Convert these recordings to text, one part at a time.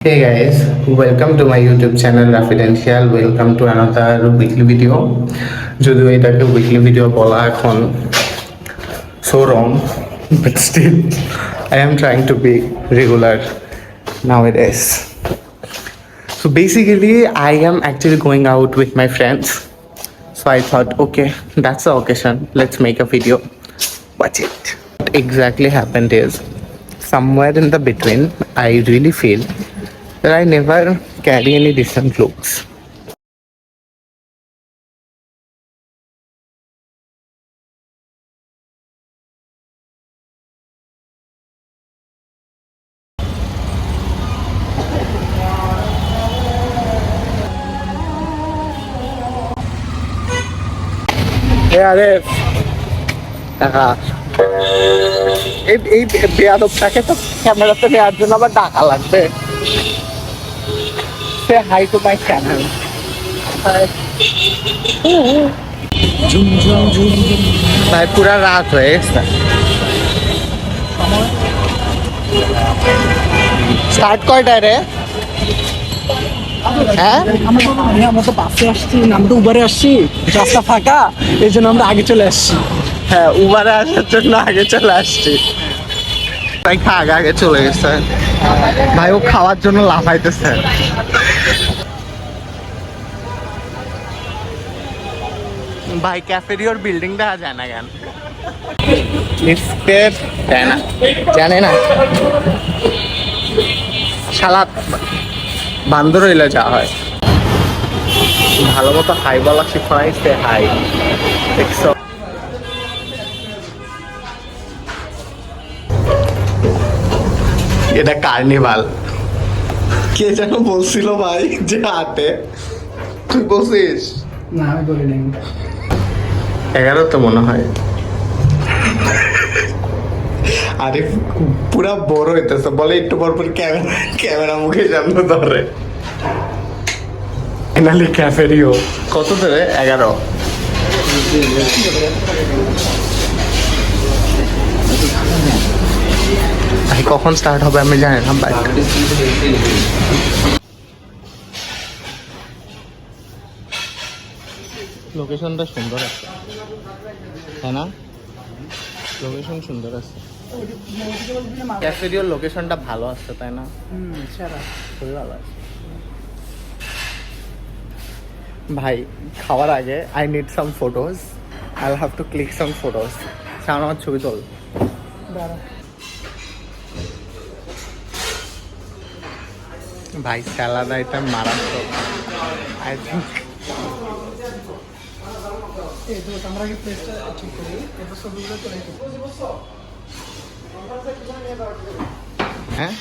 Hey guys, welcome to my YouTube channel Rafidential. Welcome to another weekly video. যদিও এটাকে weekly video বলা এখন so wrong, but still I am trying to be regular nowadays. So basically, I am actually going out with my friends. So I thought, okay, that's the occasion. Let's make a video. Watch it. What exactly happened is, somewhere in the between, I really feel that I never carry any decent looks. আরে টাকা এই বেয়াদবটাকে তো ক্যামেরাতে নেওয়ার জন্য আবার টাকা লাগবে। সে হাই টু মাই চ্যানেল। ভাই পুরা রাত হয়ে গেছে। স্টার্ট কয়টায় রে? হ্যাঁ আমরা তো বাসে আসছি, আমরা তো উবারে আসছি, রাস্তা ফাঁকা, এই জন্য আমরা আগে চলে আসছি। হ্যাঁ, উবারে আসার জন্য আগে চলে আসছি। ভাই আগে আগে চলে গেছে। ভাই ও খাওয়ার জন্য লাফাইতেছে। ভাই ক্যাফেরিওর বিল্ডিং দেখা যায় না কেন? জানে না শালা বান্দর হইলে যা হয়। ভালো মতো হাই বলা শিখাইছে। হাই দেখছো? এটা কার্নিভাল। কে যেন বলছিল ভাই যে হাতে, তুই বলছিস? না আমি বলি নাই। 11 তো মনে হয়। আরে পুরা বড় হইতেছে, বলে একটু পর পর ক্যামেরা মুখে সামনে ধরে। ফাইনালি ক্যাফেরিও কত ধরে? 11। ভাই কখন স্টার্ট হবে আমি জানি না ভাই। লোকেশনটা সুন্দর আছে, তাই না? লোকেশন সুন্দর আছে, ক্যাফেরিওর লোকেশনটা ভালো আছে, তাই না? খুবই ভালো আছে। ভাই খাওয়ার আগে I need some photos, I will have to click some photos. সামনে আমার ছবি তোল। ভাই স্যালাড আইটেম মারাত্মক। আই থিঙ্ক আমরা কি প্লেসটা ঠিক করি, এবার সবগুলো তো রেখে হ্যাঁ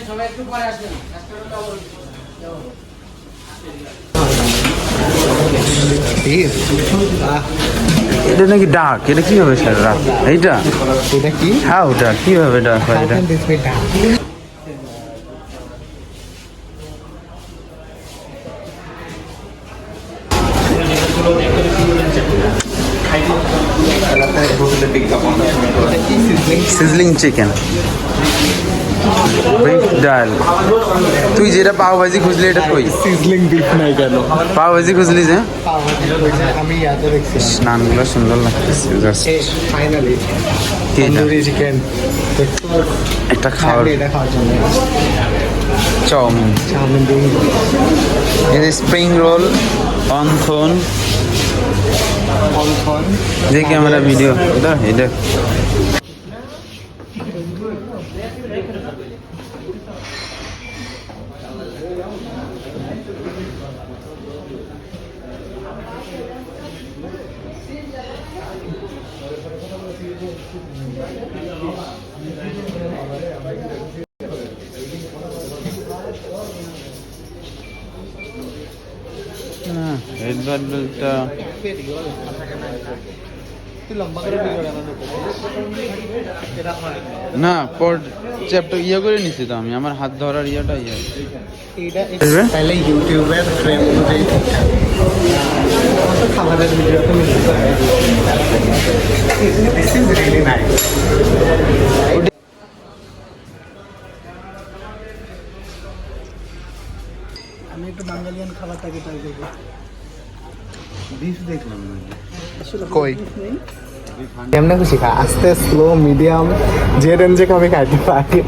সবাই একটু পরে আসবেন। এটা নাকি ডাক, এটা কি হবে স্যার? এইটা এটা কি? হ্যাঁ ওটা কিভাবে ডাক হয় এটা? সিজলিং চিকেন, বিফ ডাল। তুই যেটা পাও ভাজি খুঁজলি এটা কই? সিজলিং বিফ নাই কেন? পাও ভাজি খুঁজলি যে? আমি ইয়াতে দেখছি নানগুলো সুন্দর লাগতেছে জাস্ট। ফাইনালি কি এটা? তন্দুরি চিকেন একটা খাওয়ার এটা খাওয়ার জন্য চাউমিন, চাউমিন দিন। এটা স্প্রিং রোল, অনথন। দেখি আমরা ভিডিও এটা এটা হেড বান্ডেলটা না পর চ্যাপ্টার ইয়ে করে নিছি তো আমি আমার হাত ধরার ইয়েটা ইয়ে তাহলে ইউটিউবের ফ্রেম অনুযায়ী খাবারের ভিডিওতে দিস ইজ রিয়েলি নাইস। আমি একটু বাঙালিয়ান খাবারটাকে ট্রাই করবো। বিফ দেখলাম কই কেমনে খুশি খা, আস্তে স্লো মিডিয়াম যে রেঞ্জে খাবে খাইতে পারি।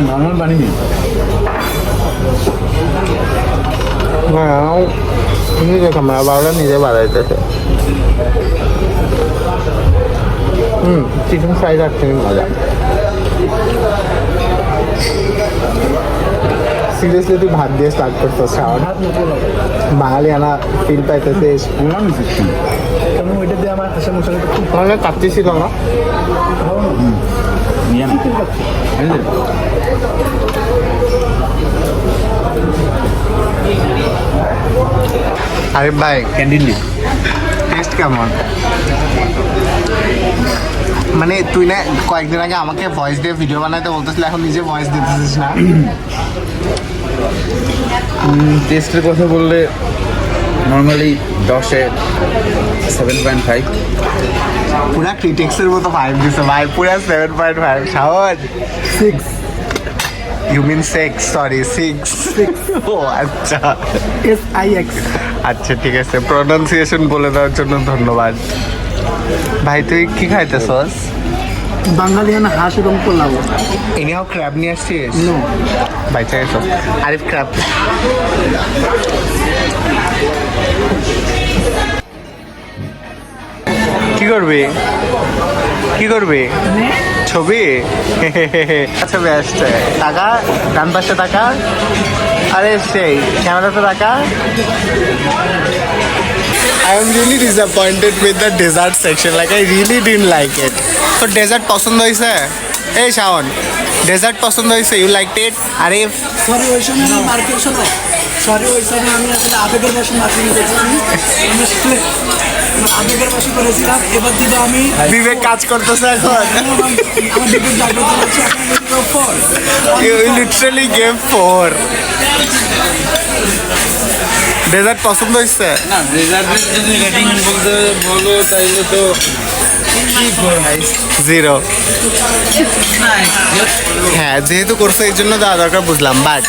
নর্মাল বানিয়ে হ্যাঁ নিজে ক্যামেরা বারোটা নিজে বাড়াইতেছে। চিকেন ফ্রাই রাখতে মজা। সিরিয়াসলি তুই ভাত দিয়ে স্টার্ট করতেছ খাওয়ার, বাঙালি আনা ফিল পাইতেছে। কারণ ওইটা দিয়ে আমার হাসা মশলা খুব তাহলে কাটতে ছিল না। আরে ভাই ক্যান্ডিড নেই টেস্ট কেমন? মানে তুই না কয়েকদিন আগে আমাকে ভয়েস দিয়ে ভিডিও বানাইতে বলতেছিল, এখন নিজে ভয়েস দিতেছিস না? টেস্টের কথা বললে নর্মালি 10-এ 7.5। পুরা ক্রিটিক্সের মতো 5 দিছে ভাই, পুরা 7.5। সাহস 6 ইউ মিন 6, সরি 6। ও আচ্ছা SIX। আচ্ছা ঠিক আছে, প্রনাউন্সিয়েশন বলে দেওয়ার জন্য ধন্যবাদ ভাই। তুই কি খাইতেছস? বাঙালিয়ান হাঁস এবং পোলাও। এনিহাও ক্র্যাব নিয়ে আসছিস? নো বাইচা গেছ আরিফ ক্র্যাব। কি করবি কি করবি? ছবি ছবি আসছে। টাকা ডান পাশে টাকা, আরে সেই ক্যামেরাতে টাকা। I am really disappointed with the dessert section. Like I really didn't like it. So dessert পছন্দ হয়েছে? এই শাওন ডেজার্ট পছন্দ হয়েছে? You like it? Arif sorry ওই সময় আমি মার্কেট শোনো, সরি ওই সময় আমি আসলে আবেগের বসে মার্কেট করেছি। আমি আসলে আবেগের বসে করেছিলাম। এবার দিদি আমি বিবেক কাজ করতেছে এখন। আমার বিবেক জাগ্রত হচ্ছে। You literally gave 4. ডেজার্ট পছন্দ হয়েছে? না ডেজার্টের যদি রেটিং বলতে বলো তাইলে তো 0। হ্যাঁ যেহেতু করছে এই জন্য দেওয়া দরকার বুঝলাম, বাট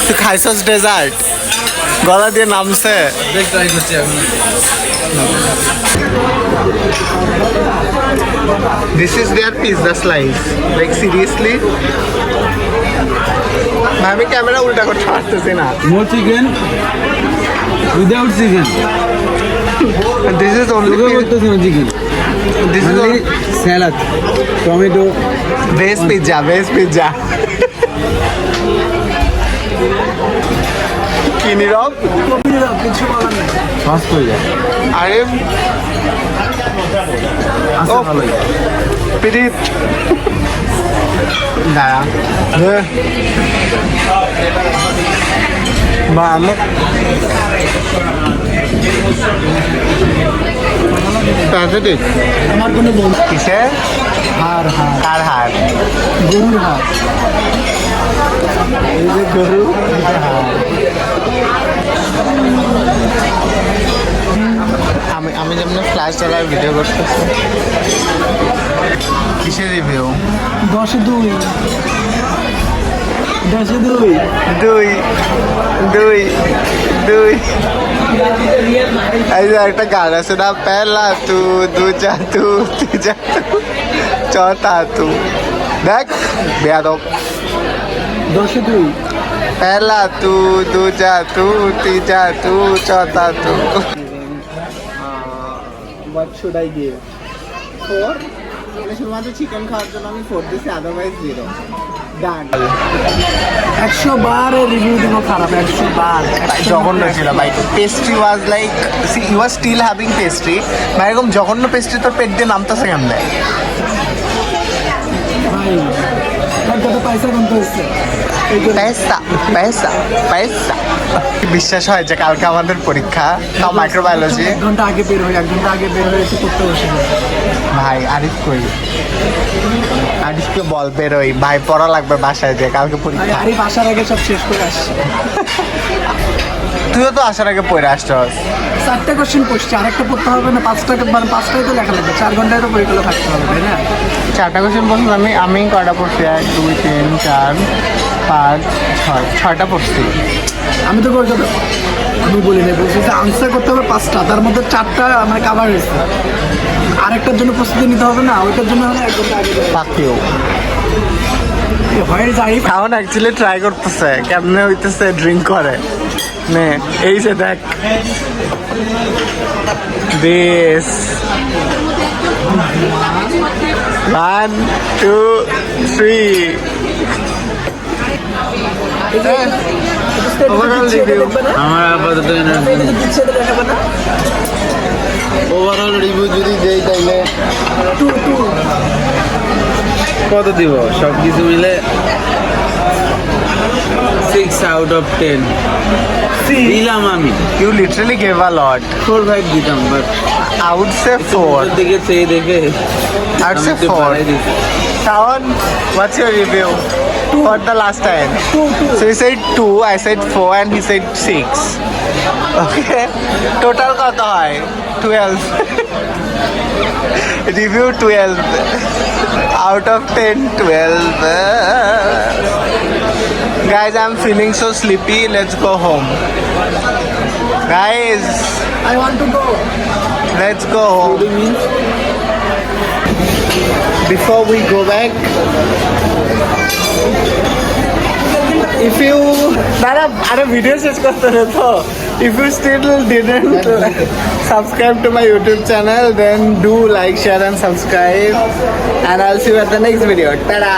তুই খাইছস ডেজার্ট? গলা দিয়ে নামছে। ট্রাই করছি এখন। This is their pizza slice. Like seriously? আমি ক্যামেরা উল্টা করতে পারতেছি না। No chicken without chicken. This is only করতেছি না chicken. this is only salad tomato veg pizza, veg pizza. কি নীরব? কিছু বলার নেই। সস হয়ে যায়। আরে আচ্ছা ও ভালোই। পিরিত দাঁড়া বা আমি প্যাথেটিক। আমার কোনো বন্ধু কিসে? হার হার কার হার? গরুর হার। এই যে গরু, এটা হার। আমি আমি যেমন ফ্ল্যাশ চালায় ভিডিও করতেছি। কিসে রিভিউ? 10-2 10-2 দুই দুই দুই। এই যে একটা গান আছে না, পেলা তু দুজা তু তিজা তু চৌথা তু। দেখ বেয়াদব। 10-2 পেলা তু দুজা তু তিজা তু চৌথা তু। What should I give? 4? মানে শুধুমাত্র চিকেন খাওয়ার জন্য আমি 4 দিছি, আদারওয়াইজ 0। ডান। 100 বার রিভিউ দিব খারাপ, 100 বার। জঘন্য ছিল ভাই। Pastry was like, see you are still having pastry. ভাই এরকম জঘন্য পেস্ট্রি তোর পেট দিয়ে নামতেছে কেমনে? ভাই, তোর কথা পয়সা গুনতে হচ্ছে এই জন্য। পয়সা পয়সা পয়সা। বিশ্বাস হয় যে কালকে আমাদের পরীক্ষা, তাও মাইক্রোবায়োলজি। 1 ঘন্টা আগে বের হই, 1 ঘন্টা আগে বের হয়ে একটু পড়তে বসে যাই। ভাই আরিফ কই? আরিফকে বল বেরোই ভাই, পড়া লাগবে বাসায় যে কালকে পরীক্ষা। আরিফ আসার আগে সব শেষ করে আসছে। তুইও তো আসার আগে পড়ে আসছস। 4টা কোশ্চেন পড়ছি, আরেকটা পড়তে হবে না? 5টাই তো লেখা লাগবে, 4 ঘন্টায় তো পরীক্ষা থাকতে হবে, তাই না? 4টা কোশ্চেন বলছিস, আমি কয়টা পড়ছি? 1 2 3 4 5 6 6টা পড়ছি। আমি তো বলতে আমি বলি না, বলছি যে আনসার করতে হবে 5টা, তার মধ্যে 4টা আমার কাভার হয়েছে। আরেকটার জন্য প্রস্তুতি নিতে হবে না, ওইটার জন্য হলে 1 ঘন্টা আগে বের পাকিও হয়ে যায়। এখন অ্যাকচুয়ালি ট্রাই করতেছে কেমনে হইতেছে ড্রিঙ্ক করে। নে এই যে দেখ দিস 1 2 3 Overall review. আমার আপাতত ওভারঅল রিভিউ যদি দেই তাইলে কত দিব? সব কিছু মিলে 6 out of 10 দিলাম আমি। You literally gave a lot. 4-5 দিতাম, বাট I would say 4. দিকে চেয়ে দেখে I'd say আমি একটু 4. বাড়াই দিছি। Shawan, what's your review for the last time? So he said 2, I said 4, and he said 6. Okay. Total কত হয়? 12. Review 12. Out of 10, 12. Guys, I'm feeling so sleepy. Let's go home. Guys, I want to go. let's go home. Before we go back, if you are a video শেষ করতে হবে তো, if you still didn't subscribe to my YouTube channel, then do like, share and subscribe, and I'll see you at the next video. Ta-da!